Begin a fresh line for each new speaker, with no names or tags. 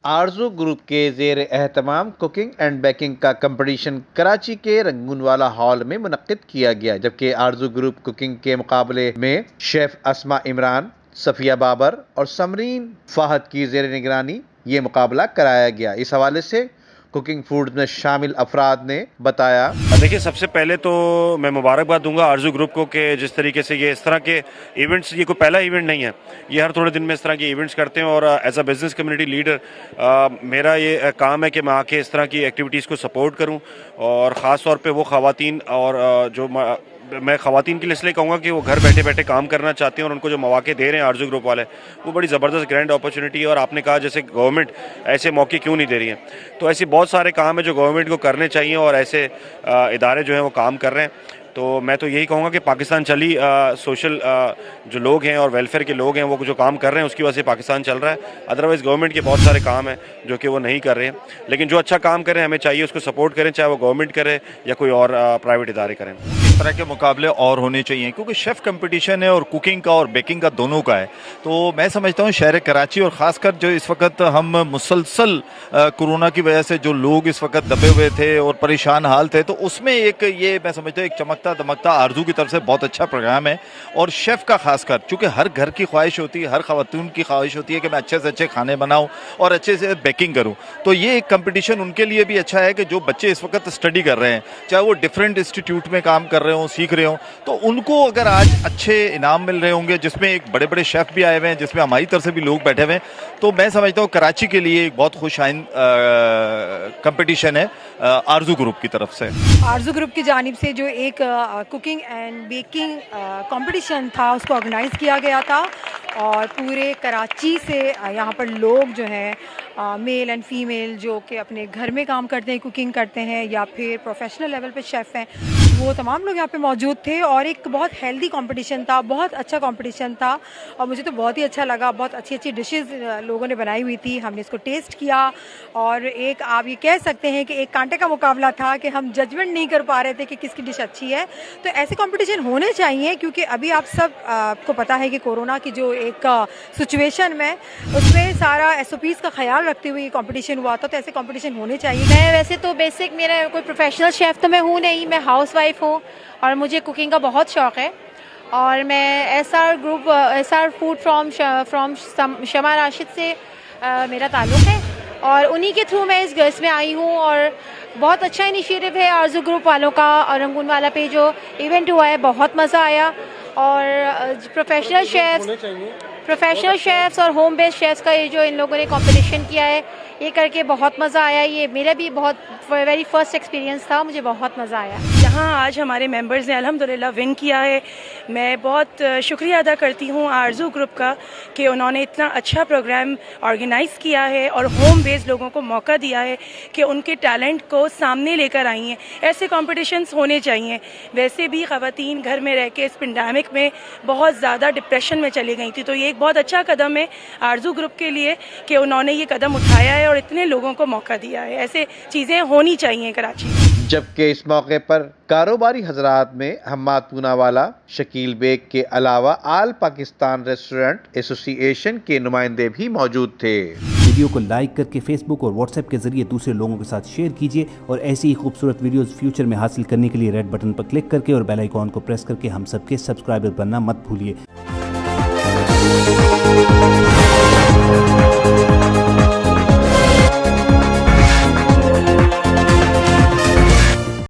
آرزو گروپ کے زیر اہتمام کوکنگ اینڈ بیکنگ کا کمپٹیشن کراچی کے رنگون والا ہال میں منعقد کیا گیا، جبکہ آرزو گروپ کوکنگ کے مقابلے میں شیف اسما عمران، صفیہ بابر اور سمرین فہد کی زیر نگرانی یہ مقابلہ کرایا گیا۔ اس حوالے سے کوکنگ فوڈ میں شامل افراد نے بتایا۔
دیکھیے، سب سے پہلے تو میں مبارکباد دوں گا آرزو گروپ کو کہ جس طریقے سے یہ اس طرح کے ایونٹس، یہ کوئی پہلا ایونٹ نہیں ہے، یہ ہر تھوڑے دن میں اس طرح کے ایونٹس کرتے ہیں، اور as a business community leader میرا یہ کام ہے کہ میں آ کے اس طرح کی ایکٹیویٹیز کو سپورٹ کروں، اور خاص طور پہ وہ خواتین اور جو میں خواتین کے لیے اس لیے کہوں گا کہ وہ گھر بیٹھے بیٹھے کام کرنا چاہتے ہیں، اور ان کو جو مواقع دے رہے ہیں آرزو گروپ والے، وہ بڑی زبردست گرینڈ اپرچونٹی ہے۔ اور آپ نے کہا جیسے گورنمنٹ ایسے موقع کیوں نہیں دے رہی ہے، تو ایسے بہت سارے کام ہیں جو گورنمنٹ کو کرنے چاہیے، اور ایسے ادارے جو ہیں وہ کام کر رہے ہیں۔ تو میں تو یہی کہوں گا کہ پاکستان چلی سوشل جو لوگ ہیں اور ویلفیئر کے لوگ ہیں وہ جو کام کر رہے ہیں اس کی وجہ سے پاکستان چل رہا ہے، ادروائز گورنمنٹ کے بہت سارے کام ہیں جو کہ وہ نہیں کر رہے ہیں، لیکن جو اچھا کام کریں ہمیں چاہیے اس کو سپورٹ کریں، چاہے وہ گورنمنٹ کرے یا کوئی اور پرائیویٹ ادارے کریں۔
اس طرح کے مقابلے اور ہونے چاہیے کیونکہ شیف کمپٹیشن ہے، اور کوکنگ کا اور بیکنگ کا دونوں کا ہے۔ تو میں سمجھتا ہوں شہر کراچی اور خاص کر جو اس وقت ہم مسلسل کورونا کی وجہ سے جو لوگ اس وقت دبے ہوئے تھے اور پریشان حال تھے، تو اس میں ایک یہ میں سمجھتا ہوں ایک چمکتا دمکتا آرزو کی طرف سے بہت اچھا پروگرام ہے، اور شیف کا خاص کر چونکہ ہر گھر کی خواہش ہوتی ہے، ہر خواتین کی خواہش ہوتی ہے کہ میں اچھے سے اچھے کھانے بناؤں اور اچھے سے بیکنگ کروں، تو یہ ایک کمپٹیشن ان کے لیے بھی اچھا ہے کہ جو بچے اس وقت اسٹڈی کر رہے ہیں، چاہے وہ ڈفرینٹ انسٹیٹیوٹ میں کام کر رہے ہوں، سیکھ رہے ہوں، تو ان کو اگر آج اچھے انعام مل رہے ہوں گے، جس میں ایک بڑے بڑے شیف بھی آئے ہوئے ہیں، جس میں ہماری طرف سے بھی لوگ بیٹھے ہوئے ہیں، تو میں سمجھتا ہوں کراچی کے لیے ایک بہت خوش آئند کمپٹیشن ہے آرزو گروپ کی طرف سے۔
آرزو گروپ کی جانب سے جو ایک کوکنگ اینڈ بیکنگ کمپٹیشن تھا اس کو آرگنائز کیا گیا تھا، اور پورے کراچی سے یہاں پر لوگ جو ہیں میل اینڈ فیمیل جو کہ اپنے گھر میں کام کرتے ہیں، کوکنگ کرتے ہیں، یا پھر پروفیشنل لیول پہ شیف ہیں، وہ تمام لوگ یہاں پہ موجود تھے، اور ایک بہت ہیلدی کمپٹیشن تھا، بہت اچھا کمپٹیشن تھا، اور مجھے تو بہت ہی اچھا لگا۔ بہت اچھی اچھی ڈشز لوگوں نے بنائی ہوئی تھی، ہم نے اس کو ٹیسٹ کیا، اور ایک آپ یہ کہہ سکتے ہیں کہ ایک کانٹے کا مقابلہ تھا کہ ہم ججمنٹ نہیں کر پا رہے تھے کہ کس کی ڈش اچھی ہے۔ تو ایسے کمپٹیشن ہونے چاہیے، کیونکہ ابھی آپ سب کو پتہ ہے کہ کورونا کی جو ایک سچویشن میں اس میں سارا SOPs کا خیال رکھتے ہوئے یہ کمپٹیشن ہوا تھا، تو ایسے کمپٹیشن ہونے چاہیے۔
میں ویسے تو بیسک میرا کوئی پروفیشنل شیف تو میں ہوں نہیں، میں ہاؤس وائف ہوں، اور مجھے کوکنگ کا بہت شوق ہے، اور میں SR فوڈ فرام شمع راشد سے میرا تعلق ہے، اور انہی کے تھرو میں اس میں آئی ہوں، اور بہت اچھا انیشیٹو ہے آرزو گروپ والوں کا، اور رنگون والا پہ جو ایونٹ ہوا ہے بہت مزہ آیا، اور پروفیشنل شیفس اور ہوم بیسڈ شیفس کا یہ جو ان لوگوں نے کمپٹیشن کیا ہے، یہ کر کے بہت مزہ آیا۔ یہ میرا بھی بہت ویری فرسٹ ایکسپیرینس تھا، مجھے بہت مزہ آیا۔
جہاں آج ہمارے ممبرز نے الحمدللہ ون کیا ہے، میں بہت شکریہ ادا کرتی ہوں آرزو گروپ کا کہ انہوں نے اتنا اچھا پروگرام آرگنائز کیا ہے، اور ہوم بیسڈ لوگوں کو موقع دیا ہے کہ ان کے ٹیلنٹ کو سامنے لے کر آئی ہیں۔ ایسے کمپٹیشنز ہونے چاہیے۔ ویسے بھی خواتین گھر میں رہ کے اس پینڈیمک میں بہت زیادہ ڈپریشن میں چلی گئی تھی، تو یہ ایک بہت اچھا قدم ہے آرزو گروپ کے لیے کہ انہوں نے یہ قدم اٹھایا ہے اور اتنے لوگوں کو موقع دیا ہے۔ ایسے چیزیں ہونی چاہیے کراچی میں۔
جبکہ اس موقع پر کاروباری حضرات میں حماد پوناوالا، شکیل بیگ کے علاوہ آل پاکستان ریسٹورنٹ ایسوسی ایشن کے نمائندے بھی موجود تھے۔
ویڈیو کو لائک کر کے فیس بک اور واٹس ایپ کے ذریعے دوسرے لوگوں کے ساتھ شیئر کیجیے، اور ایسی ہی خوبصورت ویڈیوز فیوچر میں حاصل کرنے کے لیے ریڈ بٹن پر کلک کر کے اور بیل آئیکن کو پریس کر کے ہم سب کے سبسکرائبر بننا مت بھولیے۔